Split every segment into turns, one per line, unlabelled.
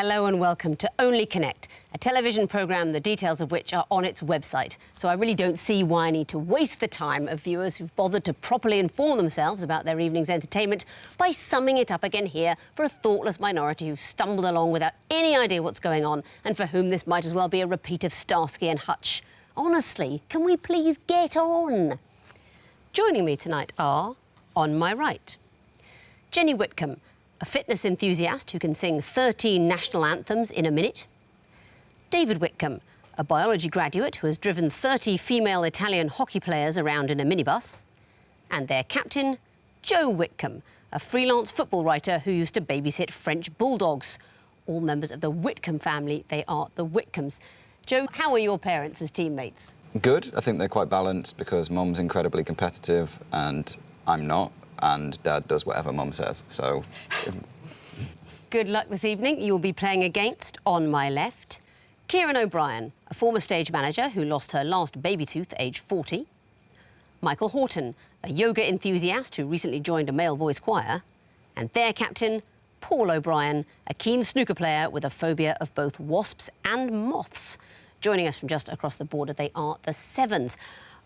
Hello and welcome to Only Connect, a television programme the details of which are on its website. So I really don't see why I need to waste the time of viewers who've bothered to properly inform themselves about their evening's entertainment by summing it up again here for a thoughtless minority who stumbled along without any idea what's going on and for whom this might as well be a repeat of Starsky and Hutch. Honestly, can we please get on? Joining me tonight are, on my right, Jenny Whitcombe, a fitness enthusiast who can sing 13 national anthems in a minute. David Whitcombe, a biology graduate who has driven 30 female Italian hockey players around in a minibus. And their captain, Joe Whitcombe, a freelance football writer who used to babysit French bulldogs. All members of the Whitcombe family, they are the Whitcombes. Joe, how are your parents as teammates?
Good. I think they're quite balanced because Mum's incredibly competitive and I'm not. And Dad does whatever Mum says, so...
Good luck this evening. You'll be playing against, on my left, Coren O'Brien, a former stage manager who lost her last baby tooth at age 40. Michael Horton, a yoga enthusiast who recently joined a male voice choir. And their captain, Paul O'Brien, a keen snooker player with a phobia of both wasps and moths. Joining us from just across the border, they are the Severns.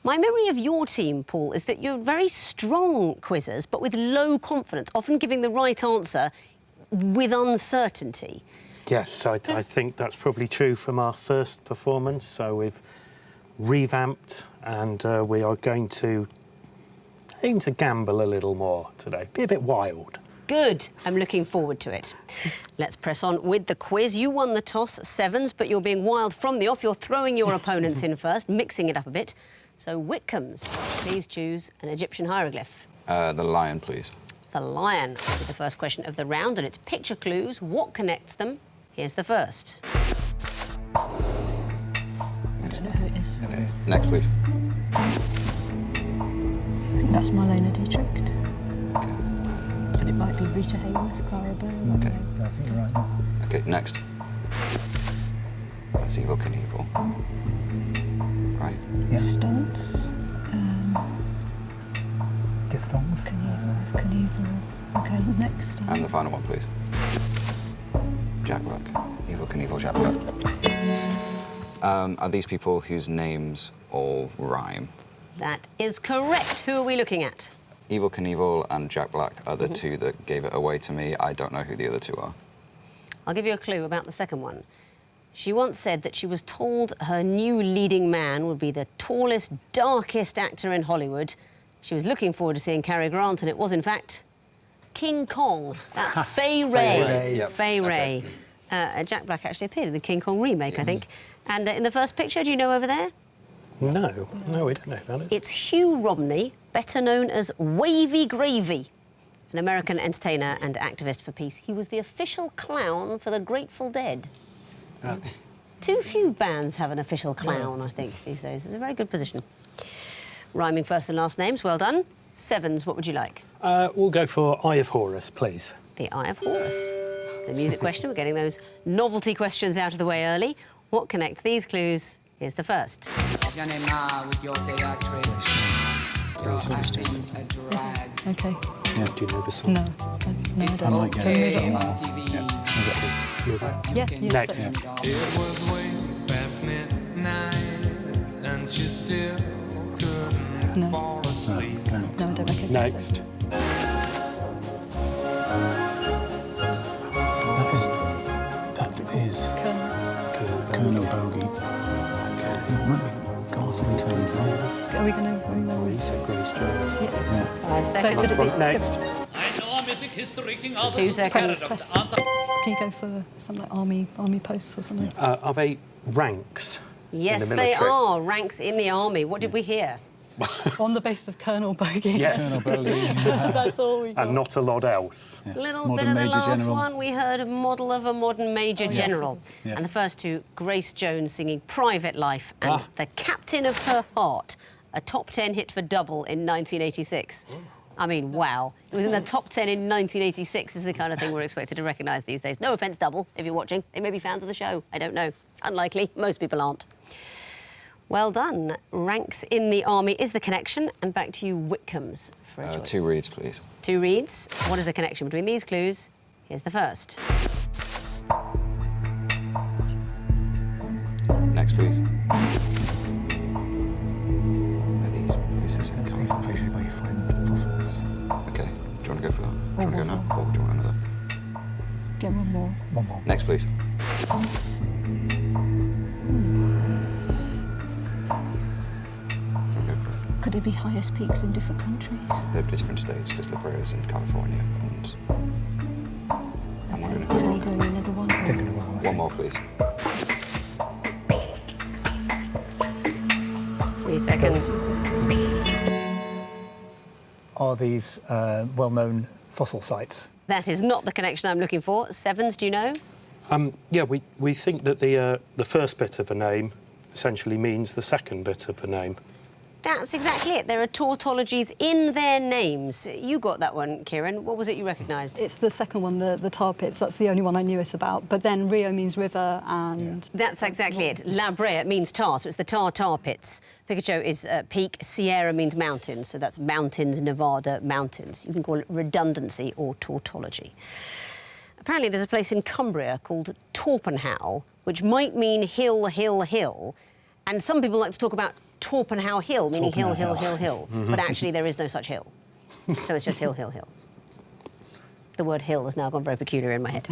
My memory of your team, Paul, is that you're very strong quizzers, but with low confidence, often giving the right answer with uncertainty.
Yes, I think that's probably true from our first performance. So we've revamped and we are going to aim to gamble a little more today. Be a bit wild.
Good. I'm looking forward to it. Let's press on with the quiz. You won the toss, Severns, but you're being wild from the off. You're throwing your opponents in first, mixing it up a bit. So, Whitcombes, please choose an Egyptian hieroglyph.
The lion, please.
The lion will be the first question of the round, and it's picture clues. What connects them? Here's the first.
I don't know who it is.
Okay. Next, please.
I think that's Marlene Dietrich.
Okay.
But it might be Rita Hayworth, Clara Bow.
Okay.
I think you're right.
Okay, next. That's Evel Knievel. Right.
Yeah.
Stunts.
Diphthongs.
Knievel. Okay, next.
And the final one, please. Jack Black. Evel Knievel, Jack Black. Are these people whose names all rhyme?
That is correct. Who are we looking at?
Evel Knievel and Jack Black are the two that gave it away to me. I don't know who the other two are.
I'll give you a clue about the second one. She once said that she was told her new leading man would be the tallest, darkest actor in Hollywood. She was looking forward to seeing Cary Grant, and it was, in fact, King Kong. That's Fay Wray.
Yep.
Fay Wray. Jack Black actually appeared in the King Kong remake, I think. And in the first picture, do you know over there?
No, we don't know about it.
It's Hugh Romney, better known as Wavy Gravy, an American entertainer and activist for peace. He was the official clown for the Grateful Dead. Too few bands have an official clown, I think, these days. It's a very good position. Rhyming first and last names, well done. Severns, what would you like?
We'll go for Eye of Horus, please.
The Eye of Horus. The music question, we're getting those novelty questions out of the way early. What connects these clues? Here's the first.
Okay.
Yeah, do you know the song?
No, I don't. Yeah.
Next.
It was way past midnight and she still couldn't fall asleep.
No, I don't recognise
Next.
That is Colonel Bogey. It might be Garth in terms though.
Are we going to...
Grace Jones.
Yeah.
5 seconds.
Next.
I know a mythic history, King Arthur.
2 seconds.
Can you go for something like army posts or something?
Are they ranks?
Yes,
in the
they
military?
are. Ranks in the army. What did we hear?
On the basis of Colonel Bogey.
Yes.
Colonel Bogey.
That's all we got.
And not a lot else.
Yeah.
Little
Modern
bit of the
Major
last
General.
one. We heard a model of a modern Major General.
Yeah.
And the first two, Grace Jones singing Private Life and The Captain of Her Heart, a top 10 hit for double in 1986. I mean, wow. It was in the top 10 in 1986 is the kind of thing we're expected to recognise these days. No offence, double, if you're watching. They may be fans of the show. I don't know. Unlikely. Most people aren't. Well done. Ranks in the army is the connection. And back to you, Whitcombes, for a choice.
2 reads, please.
2 reads. What is the connection between these clues? Here's the first.
Next, please. Are these places in
These are places where you find fossils.
Okay. Do you want to go for that? Do you want to go now? Or do you want another?
Get one more.
One more.
Next, please.
Could there be highest peaks in different countries?
They're different states, because La Brea is in California, and I'm wondering if
So we go another one.
Take another one.
one more, please.
3 seconds.
Are these well-known fossil sites?
That is not the connection I'm looking for. Severns, do you know?
Yeah, we think that the first bit of a name essentially means the second bit of a name.
That's exactly it. There are tautologies in their names. You got that one, Kieran. What was it you recognised?
It's the second one, the tar pits. That's the only one I knew it about. But then Rio means river and...
That's exactly it. La Brea means tar, so it's the tar pits. Picacho is peak. Sierra means mountains, so that's mountains, Nevada, mountains. You can call it redundancy or tautology. Apparently there's a place in Cumbria called Torpenhow, which might mean hill, hill, hill. And some people like to talk about Torpenhow Hill, meaning hill, hill, hill, hill. But actually there is no such hill. So it's just hill, hill, hill. The word hill has now gone very peculiar in my head.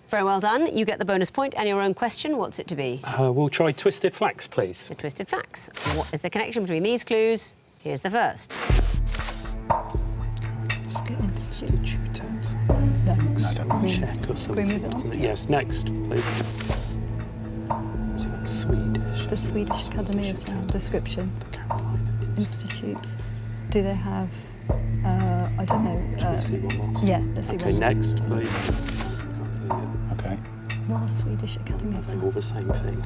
Very well done. You get the bonus point and your own question. What's it to be?
We'll try twisted flax, please.
The twisted flax. What is the connection between these clues? Here's the first.
No,
I don't know.
Check or something,
move it on?
wasn't it? Yes, next, please. So that's Swedish.
the Swedish Academy of Sound Description
Carolina
Institute. Do they have, I don't know...
Shall we see one more?
Yeah, let's see
Okay,
one more.
next, please.
Okay.
Royal Swedish Academy of
They're all
Sound.
the same thing.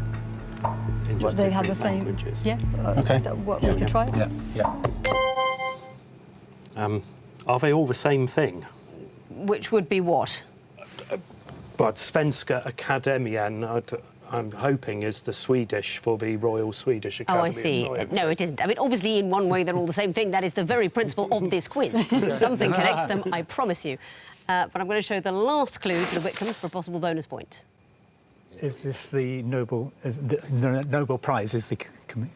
In
What,
just
they have the
different
same...
languages.
Yeah?
Okay.
What,
Yeah,
we could try it?
Yeah, yeah.
Are they all the same thing?
Which would be what?
But Svenska Akademien, I'm hoping, is the Swedish for the Royal Swedish
Oh,
Academy
I
of
see.
Sciences.
No, it isn't. I mean, obviously, in one way, they're all the same thing. That is the very principle of this quiz. Something connects them, I promise you. But I'm going to show the last clue to the Whitcombes for a possible bonus point.
Is this the Nobel Prize is the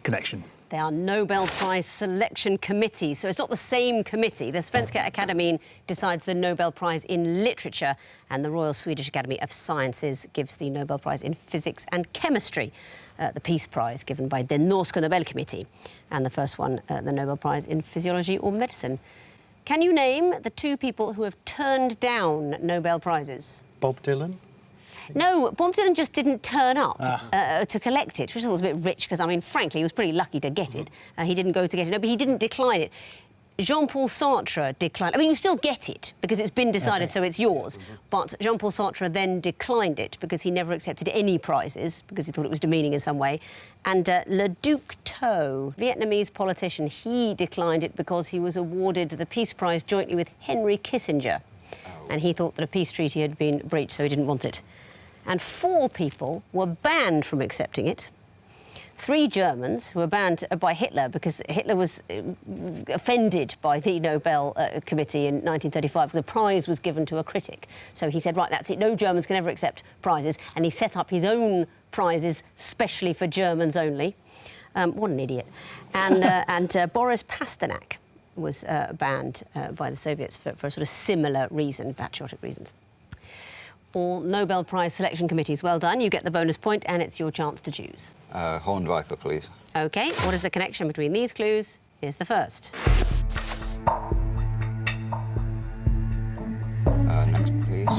connection?
They are Nobel Prize selection committees, so it's not the same committee. The Svenska Akademin decides the Nobel Prize in literature, and the Royal Swedish Academy of Sciences gives the Nobel Prize in physics and chemistry. The Peace Prize given by the Norska Nobelkommittee, and the first one, the Nobel Prize in physiology or medicine. Can you name the two people who have turned down Nobel Prizes?
Bob Dylan?
No, Bob Dylan just didn't turn up to collect it, which I thought was a bit rich, because, I mean, frankly, he was pretty lucky to get it. He didn't go to get it, no, but he didn't decline it. Jean-Paul Sartre declined... I mean, you still get it, because it's been decided, so it's yours. But Jean-Paul Sartre then declined it, because he never accepted any prizes, because he thought it was demeaning in some way. And Le Duc Tho, Vietnamese politician, he declined it because he was awarded the Peace Prize jointly with Henry Kissinger. And he thought that a peace treaty had been breached, so he didn't want it. And 4 people were banned from accepting it. 3 Germans who were banned by Hitler because Hitler was offended by the Nobel Committee in 1935 because a prize was given to a critic. So he said, right, that's it, no Germans can ever accept prizes. And he set up his own prizes specially for Germans only. What an idiot. And Boris Pasternak was banned by the Soviets for a sort of similar reason, patriotic reasons. All Nobel Prize selection committees, well done. You get the bonus point, and it's your chance to choose.
Horned viper, please.
OK, what is the connection between these clues? Here's the first.
Next, please.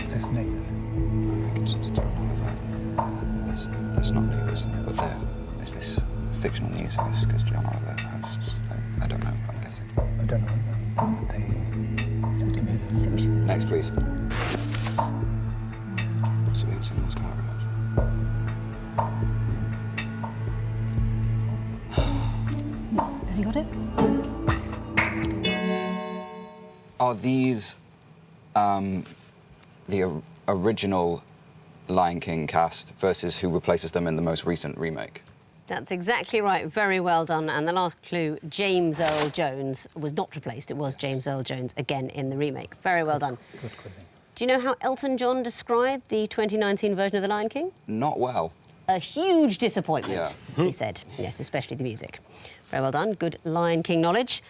Is this neighbours?
That's not neighbours, but there. Is this fictional news host? Because John Oliver hosts. I don't know, I'm guessing.
I don't know what they...
Next, please. So it's in North Carolina.
Have you got it?
Are these the original Lion King cast versus who replaces them in the most recent remake?
That's exactly right. Very well done. And the last clue, James Earl Jones was not replaced. It was James Earl Jones again in the remake. Very well done.
Good quizzing.
Do you know how Elton John described the 2019 version of The Lion King?
Not well.
A huge disappointment,
Yeah.
he said. Yes, especially the music. Very well done. Good Lion King knowledge.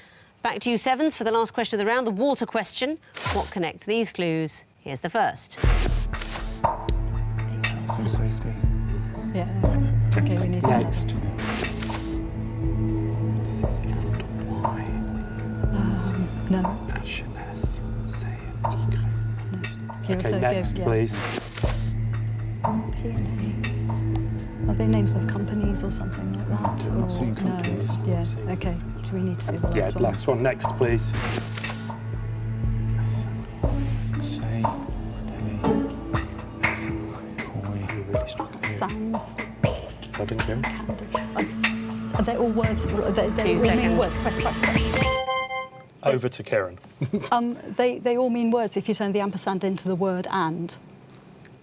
Back to you, Sevens, for the last question of the round, the water question. What connects these clues? Here's the first.
Health and safety.
Yeah. Okay, we need to know.
Next. C and Y.
No.
HNS. C and Y.
Okay,
Okay,
so
next,
yeah.
please.
P&A. Are they names of companies or something like that?
I'm not seeing
No.
companies.
Yeah, okay. Do we need to see the last
Yeah,
one?
last one. Next, please.
Say.
You really struggled here.
Sounds.
I didn't go.
Candy. Are they all words? They
2
all mean
seconds.
words. Press.
Over to Karen.
They all mean words if you turn the ampersand into the word and.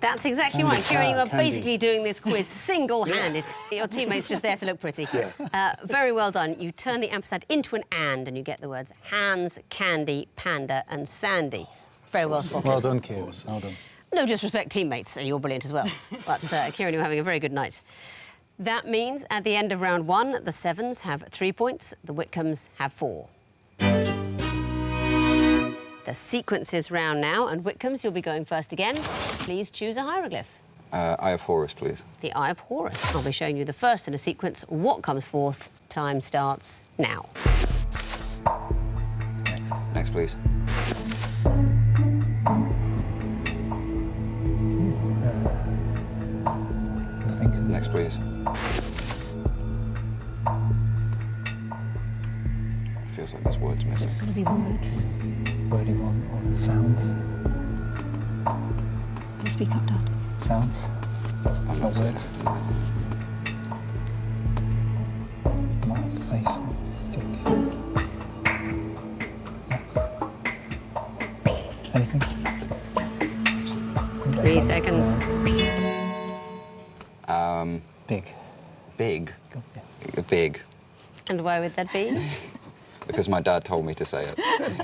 That's exactly right. Kieran, you are
Candy.
basically doing this quiz single-handed. Your teammate's just there to look pretty.
Yeah.
Very well done. You turn the ampersand into an and you get the words hands, candy, panda and sandy. Very well spotted.
Well done, Kieran. Well done.
No disrespect, teammates, and you're brilliant as well. But, Kieran, you're having a very good night. That means at the end of round 1, the Sevens have 3 points, the Whitcombes have 4. The sequences round now, and Whitcombes, you'll be going first again. Please choose a hieroglyph.
Eye of Horus, please.
The Eye of Horus. I'll be showing you the first in a sequence. What comes forth? Time starts now.
Next, please.
Nothing.
Next, please. Feels like there's words
It's
missing.
going to be words.
Wording on or sounds.
Can you speak up, Dad?
Sounds. Not words. Mark, place, tick. Anything?
3 seconds.
Big.
Big.
Yeah.
Big.
And why would that be?
Because my dad told me to say it.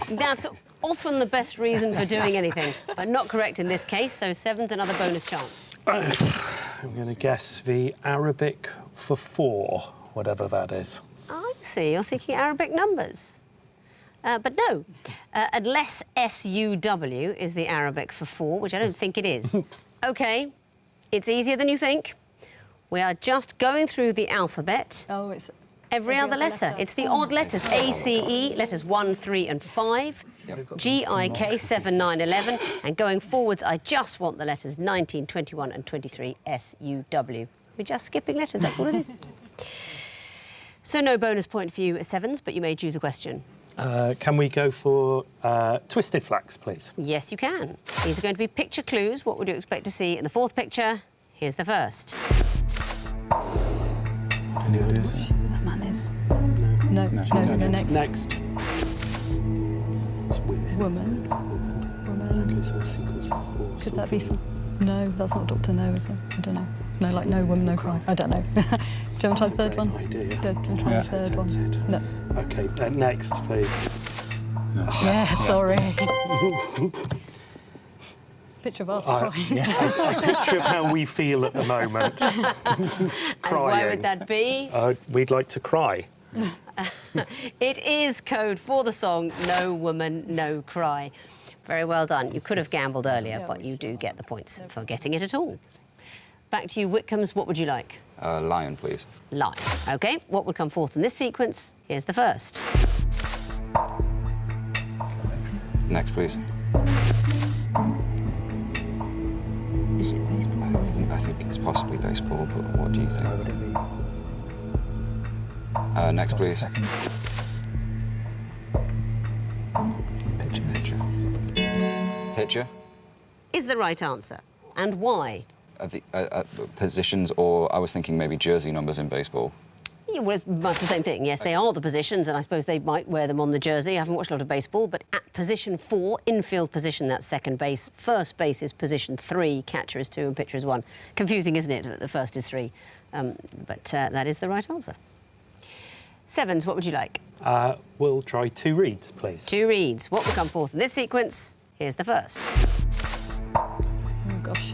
That's often the best reason for doing anything, but not correct in this case, so Sevens, another bonus chance.
I'm going to guess the Arabic for 4, whatever that is.
I see, you're thinking Arabic numbers. But no, unless SUW is the Arabic for 4, which I don't think it is. OK, it's easier than you think. We are just going through the alphabet.
Oh, it's
Every other letter. It's the odd letters. ACE, letters 1, 3 and 5. GIK, 7, 9, 11. And going forwards, I just want the letters 19, 21 and 23, SUW. We're just skipping letters, that's what it is. So no bonus point for you, Sevens, but you may choose a question.
Can we go for Twisted Flax, please?
Yes, you can. These are going to be picture clues. What would you expect to see in the fourth picture? Here's the first.
Any ideas?
that man is. No, next.
Next. It's women.
Woman.
Okay, so a sequence of 4.
Could that be some? No, that's not Dr. No, is it? I don't know. No, like no woman, no cry. I don't know. Do you want to try the third one?
Idea.
Do you want to try
Yeah.
the third one? No.
Okay, next, please.
Yeah, sorry. Picture of us crying.
A picture of how we feel at the moment.
And
Crying.
why would that be?
We'd like to cry.
It is code for the song No Woman, No Cry. Very well done. You could have gambled earlier, but you do get the points for getting it at all. Back to you, Whitcombes. What would you like?
Lion, please.
Lion. OK, what would come forth in this sequence? Here's the first.
Next, please.
Is it baseball or is it?
I think it's possibly baseball, but what do you
Where would
think?
it be?
Next,
Start
please.
Second. Picture.
Picture.
Is the right answer. And why?
Positions, or I was thinking maybe jersey numbers in baseball.
Yeah, well, it's much the same thing. Yes, they are the positions, and I suppose they might wear them on the jersey. I haven't watched a lot of baseball, but at position 4, infield position, that's second base. First base is position 3, catcher is 2 and pitcher is 1. Confusing, isn't it, that the first is 3? But that is the right answer. Sevens, what would you like?
We'll try 2 reads, please.
2 reads. What will come forth in this sequence? Here's the first.
Oh, gosh.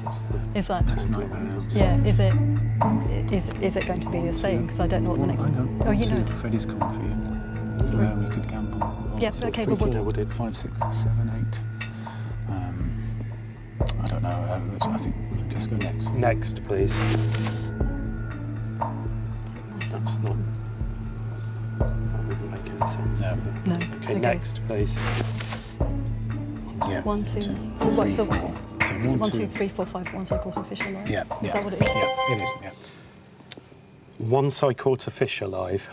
Is that?
That's Nightmare House.
Yeah. Is it going to be the same? Because I don't know what the next
Hang
one.
on.
Oh, you know.
Freddy's coming for you. We could gamble.
Yeah, okay, but
You know what it...
5, 6, 7, 8. I don't know. I think let's go next.
Next, please. That's not... That wouldn't make any sense.
No.
No.
Okay, next, please.
Yeah.
1, 2,
2,
4. What,
3,
so
4. So
is it 1,
2,
2, 3, 4, 5, one side quarter fish alive?
Yeah.
Is that what it is?
Yeah, it is. Yeah.
One side quarter fish alive.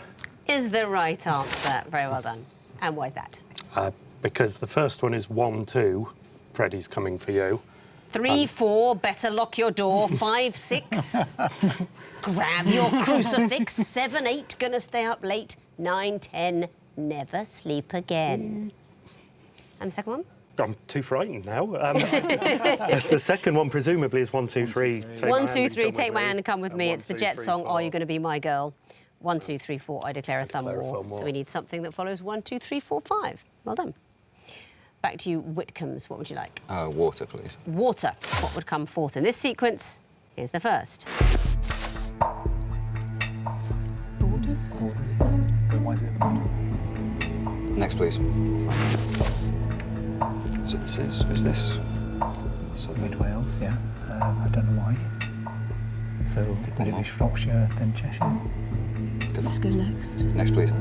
Is the right answer. Very well done. And why is that?
Because the first one is 1, 2. Freddy's coming for you.
3, 4, better lock your door. 5, 6, grab your crucifix. 7, 8, gonna stay up late. 9, 10, never sleep again. And the second one?
I'm too frightened now. The second one presumably is 1, 2, 3.
1, 2, 3, take my hand and come with me. It's the Jet song, Are You Gonna Be My Girl? 1, 2, 3, 4, I declare a thumb war. So we need something that follows 1, 2, 3, 4, 5. Well done. Back to you, Whitcombes. What would you like?
Water, please.
Water. What would come fourth in this sequence? Here's the first.
Borders?
Why is it at the bottom?
Next, please. So is this?
Mid Wales, yeah. I don't know why. So would it be Shropshire, then Cheshire?
Let's go next.
Next, please.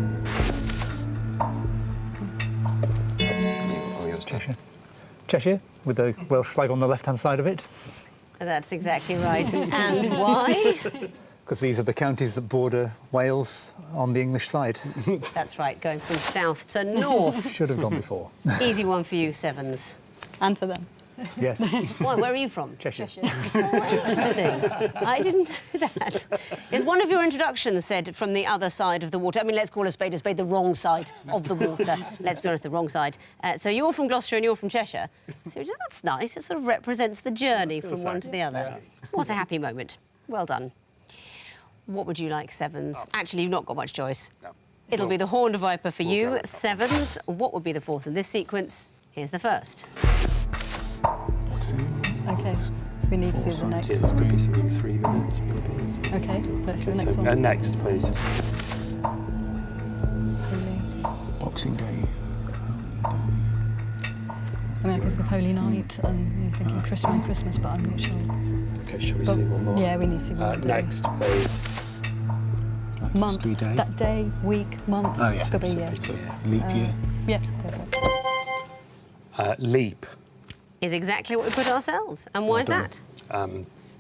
All yours,
Cheshire. Cheshire, with the Welsh flag on the left-hand side of it.
That's exactly right. And why?
Because these are the counties that border Wales on the English side.
That's right, going from south to north.
Should have gone before.
Easy one for you, Severns.
And for them.
Yes,
Why, where are you from?
Cheshire.
Interesting. I didn't know that. Is one of your introductions said from the other side of the water? I mean, let's call a spade, the wrong side of the water. Let's be honest, the wrong side. So you're from Gloucester and you're from Cheshire. So that's nice. It sort of represents the journey from one to the other. What a happy moment. Well done. What would you like, Severns? Actually, you've not got much choice.
No.
It'll be the Horned Viper for you, Severns. What would be the fourth in this sequence? Here's the first.
Okay. We need to see the next.
It could be something 3 minutes, maybe.
Okay, let's see the next
So,
one.
next, please.
Boxing Day.
I mean, I could think of Holy Night and thinking Christmas, but I'm not sure.
OK, shall we
But,
see one more?
yeah, we need to see one more.
Next, please.
Month,
History Day.
that day, week, month.
Oh, yeah.
It's got to be, yeah.
So, leap year.
Yeah, perfect.
Leap.
Is exactly what we put ourselves. And why is that?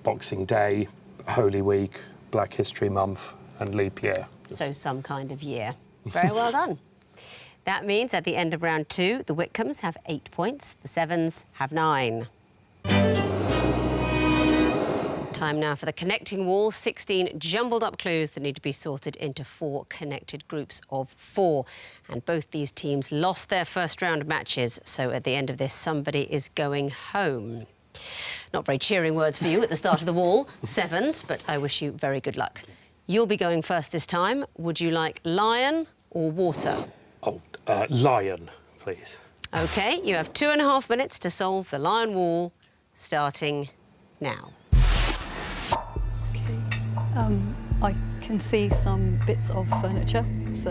Boxing Day, Holy Week, Black History Month and leap year.
So some kind of year. Very well done. That means at the end of round 2, the Whitcombes have 8 points, the Severns have 9. Time now for the connecting wall. 16 jumbled up clues that need to be sorted into 4 connected groups of 4. And both these teams lost their first round matches, so at the end of this, somebody is going home. Not very cheering words for you at the start of the wall, Severns, but I wish you very good luck. You'll be going first this time. Would you like lion or water?
Oh, lion, please.
OK, you have 2.5 minutes to solve the lion wall, starting now.
I can see some bits of furniture, so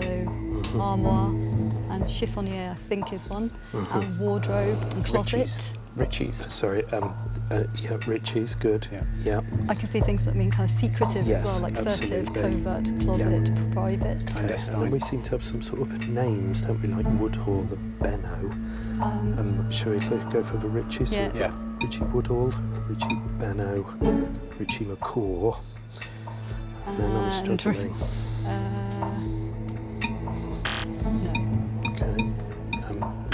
armoire and chiffonier, I think, is one, and wardrobe and closet.
Richie's.
Sorry, yeah, Richie's, good. Yeah.
I can see things that mean kind of secretive
Yes,
as well, like furtive,
absolutely.
covert, closet, private.
And we seem to have some sort of names, don't we, like Woodhall and Benno. Shall we go for the Richies?
Yeah.
Yeah.
Richie Woodhall, Richie Benno, Richie McCaw. And then I'm struggling.
No.
Okay.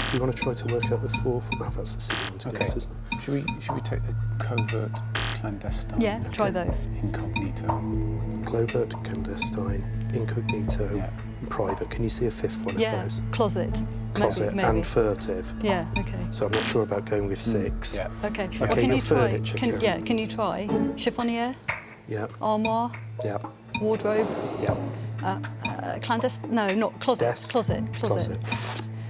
Do you want to try to work out the fourth? Oh, that's the silly one to
Okay.
guess, isn't it?
Should we take the covert, clandestine?
Yeah, try those.
Incognito.
Covert, clandestine, incognito,
Yeah.
private. Can you see a fifth one
Yeah,
of those?
closet.
Closet
maybe.
and furtive.
Yeah, okay.
So I'm not sure about going with 6.
Yeah.
Okay.
Okay,
Well, can
your
you try?
furniture,
Can,
Karen.
yeah, can you try chiffonier,
Yeah.
armoire,
Yeah.
wardrobe,
Yeah.
clandestine? No, not closet.
Desk.
Closet.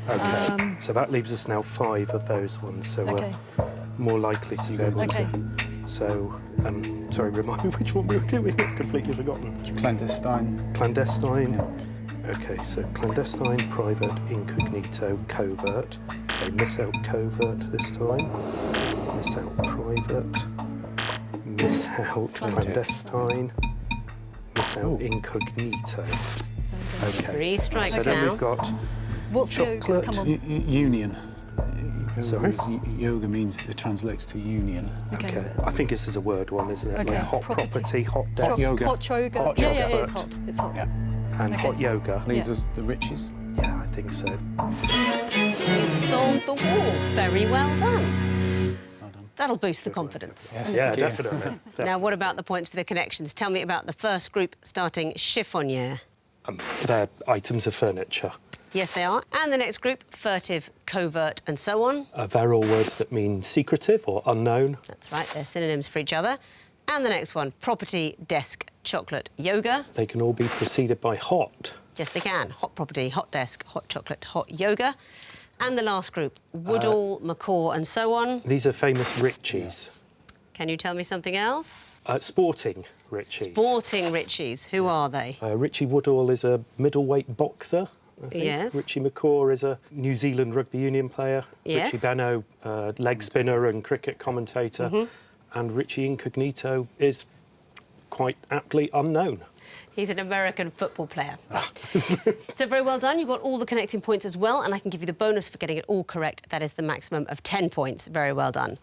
Okay. So that leaves us now 5 of those ones. So
Okay.
we're more likely to be able
Okay.
to So, sorry, remind me which one we were doing. I've completely forgotten.
Clandestine.
Clandestine.
Yeah.
OK, so clandestine, private, incognito, covert. OK, miss out covert this time. Miss out private. Miss out clandestine. Miss out incognito. OK.
3 strikes
So then
now.
we've got
What's yoga?
chocolate.
Come on.
Union.
Sorry?
Yoga means, it translates to union.
OK, I think this is a word one, isn't it?
Okay.
Like hot property, hot desk,
yoga.
Hot yoga.
Hot
yeah, yeah, it's
chocolate.
hot. It's hot.
Yeah.
and
Okay.
hot yoga.
Leaves
Yeah.
us the riches.
Yeah, I think so.
You've solved the wall. Very well done.
Well done.
That'll boost the confidence.
Yes,
Yeah,
thank you.
definitely.
Now, what about the points for the connections? Tell me about the first group starting chiffonier.
They're items of furniture.
Yes, they are. And the next group, furtive, covert, and so on.
They're all words that mean secretive or unknown.
That's right, they're synonyms for each other. And the next one, property, desk, chocolate, yoga.
They can all be preceded by hot.
Yes, they can. Hot property, hot desk, hot chocolate, hot yoga. And the last group, Woodall, macaw, and so on.
These are famous richies.
Can you tell me something else?
Sporting richies.
Sporting richies. Who are they?
Richie Woodall is a middleweight boxer, I think.
Yes.
Richie McCaw is a New Zealand rugby union player.
Yes.
Richie Benno, leg spinner and cricket commentator. And Richie Incognito is quite aptly unknown.
He's an American football player. So very well done. You got all the connecting points as well, and I can give you the bonus for getting it all correct. That is the maximum of 10 points. Very well done.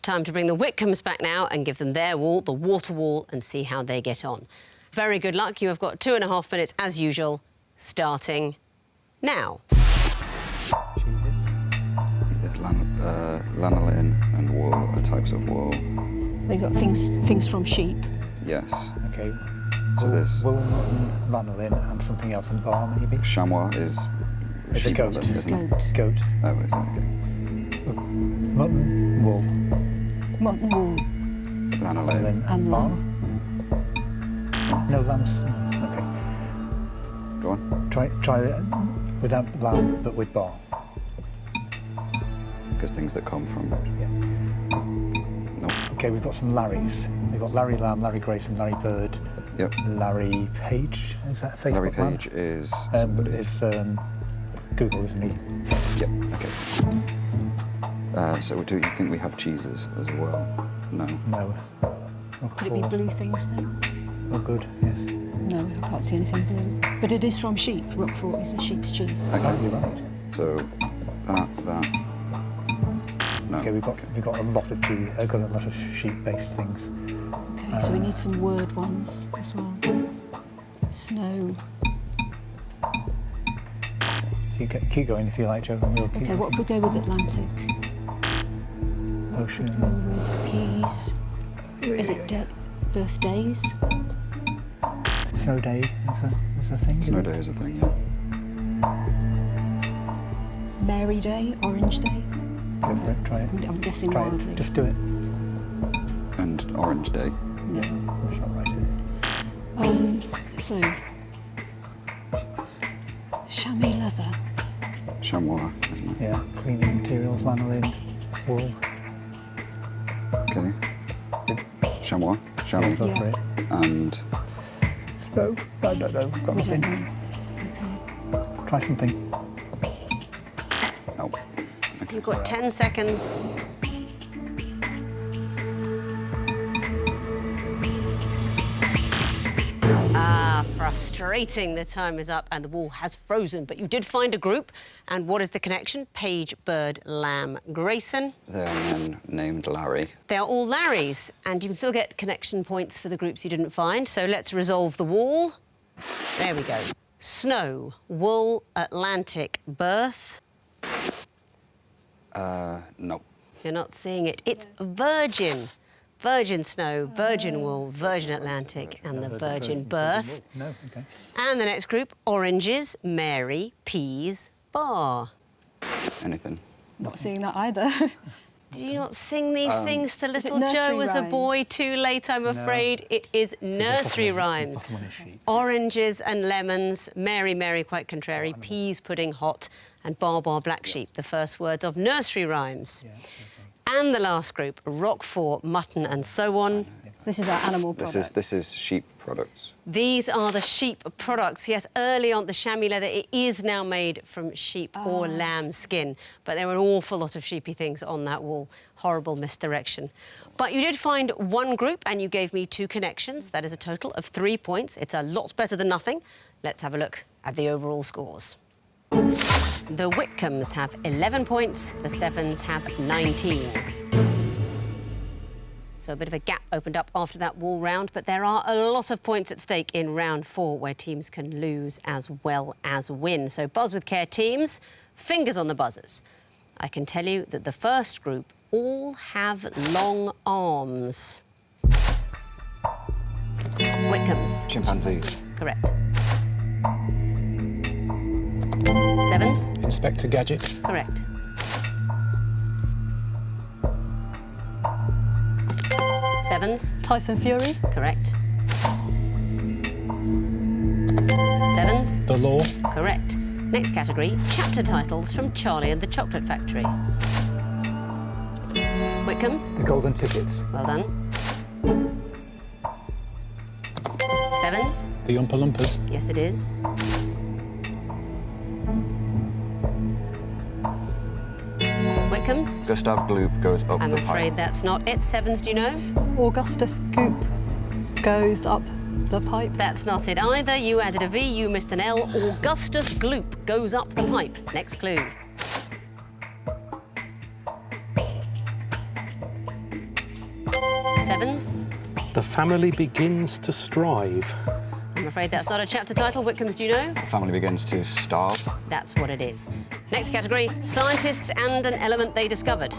Time to bring the Whitcombes back now and give them their wall, the water wall, and see how they get on. Very good luck. You have got 2.5 minutes, as usual, starting now.
Lanolin and wool are types of wool.
They've got things from sheep.
Yes.
Okay.
So there's
wool, mutton, lanolin, and something else, and bar maybe.
chamois is
It's a
sheep
goat.
leather, isn't it?
Goat.
Oh, is it? Okay.
Mutton, wool,
Mutton wool
Lanolin.
lanolin,
and
bar.
lamb.
No lambs. Okay.
Go on.
Try it without lamb, but with bar.
Because things that come from. No.
Okay, we've got some Larrys. We've got Larry Lamb, Larry Grayson, Larry Bird,
Yep.
Larry Page. Is that a Facebook
Larry
man?
Page is somebody.
Is Google, isn't he?
Yep. Okay. So do you think we have cheeses as well? No.
No.
Could it be blue things then?
Oh, good. Yes.
No, I can't see anything blue. But it is from sheep. Roquefort is a sheep's cheese.
Okay.
Might be right.
So that. No.
Okay, we've got a lot of sheep-based things.
Okay, so we need some word ones as well. Snow.
Keep going if you like, Joe. We'll keep
Okay, what could go with Atlantic?
Ocean.
Go with peas. Is it birthdays?
Snow day is a thing.
Snow day is a thing. Yeah.
Mary Day, Orange Day?
Go for it. Try it.
I'm guessing
Try
wildly.
it. Just do it.
And Orange Day.
No.
That's not right, is it?
So, chamois leather.
Chamois. Isn't it?
Yeah. Cleaning materials, lanolin, wool.
Okay. Chamois. Chamois.
Go
Yeah.
for it.
And
Snow. I don't know. Got
We don't
nothing.
know. Okay.
Try something.
no.
You've got 10 seconds. Frustrating. The time is up and the wall has frozen. But you did find a group. And what is the connection? Page, Bird, Lamb, Grayson.
There are men named Larry.
They are all Larrys, and you can still get connection points for the groups you didn't find. So let's resolve the wall. There we go. Snow, wool, Atlantic, birth.
No.
You're not seeing it. It's virgin. Virgin snow, virgin wool, virgin Atlantic, and the virgin birth.
No. Okay.
And the next group, oranges, Mary, peas, bar.
Anything.
Not seeing that either.
Did you not sing these things to little
nursery
Joe as a boy?
rhymes?
Too late, I'm afraid. It is nursery rhymes.
Bottom one is sheep.
Oranges and lemons, Mary, Mary, quite contrary, peas, pudding, hot, and bar, bar, black sheep, the first words of nursery rhymes.
Yeah. Okay.
And the last group, Roquefort, mutton and so on.
This is our animal product.
This is sheep products.
These are the sheep products. Yes, early on, the chamois leather, it is now made from sheep or lamb skin. But there were an awful lot of sheepy things on that wall. Horrible misdirection. But you did find one group and you gave me 2 connections. That is a total of 3 points. It's a lot better than nothing. Let's have a look at the overall scores. The Whitcombes have 11 points. The Severns have 19. So a bit of a gap opened up after that wall round, but there are a lot of points at stake in round 4 where teams can lose as well as win. So buzz with care, teams. Fingers on the buzzers. I can tell you that the first group all have long arms. Whitcombes.
Chimpanzees.
Correct. Severns.
Inspector Gadget.
Correct. Severns.
Tyson Fury.
Correct. Severns.
The Law.
Correct. Next category, chapter titles from Charlie and the Chocolate Factory. Whitcombes.
The Golden Tickets.
Well done. Severns.
The Oompa Loompas.
Yes, it is. Whitcombes.
Gustav Gloop goes up
I'm
the
afraid
pipe.
that's not it. Severns, do you know?
Augustus Goop goes up the pipe.
That's not it either. You added a V, you missed an L. Augustus Gloop goes up the pipe. Next clue. Severns.
The family begins to strive.
I'm afraid that's not a chapter title. Whitcombes, do you know?
The family begins to starve.
That's what it is. Next category, scientists and an element they discovered.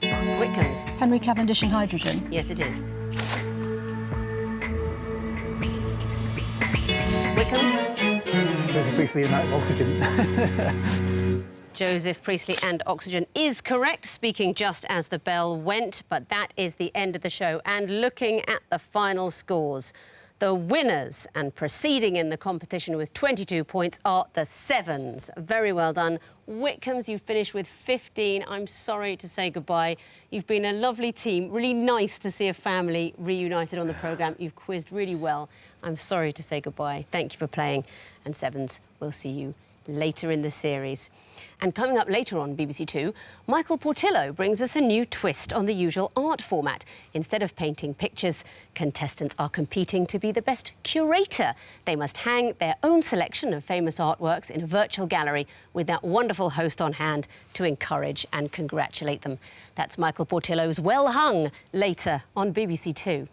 Whitcombes.
Henry Cavendish and hydrogen.
Yes, it is. Whitcombes.
Joseph Priestley and oxygen.
Joseph Priestley and oxygen is correct, speaking just as the bell went, but that is the end of the show. And looking at the final scores, the winners and proceeding in the competition with 22 points are the Severns. Very well done. Whitcombes, you finished with 15. I'm sorry to say goodbye. You've been a lovely team. Really nice to see a family reunited on the programme. You've quizzed really well. I'm sorry to say goodbye. Thank you for playing. And Severns, we'll see you later in the series. And coming up later on BBC Two, Michael Portillo brings us a new twist on the usual art format. Instead of painting pictures, contestants are competing to be the best curator. They must hang their own selection of famous artworks in a virtual gallery with that wonderful host on hand to encourage and congratulate them. That's Michael Portillo's Well Hung later on BBC Two.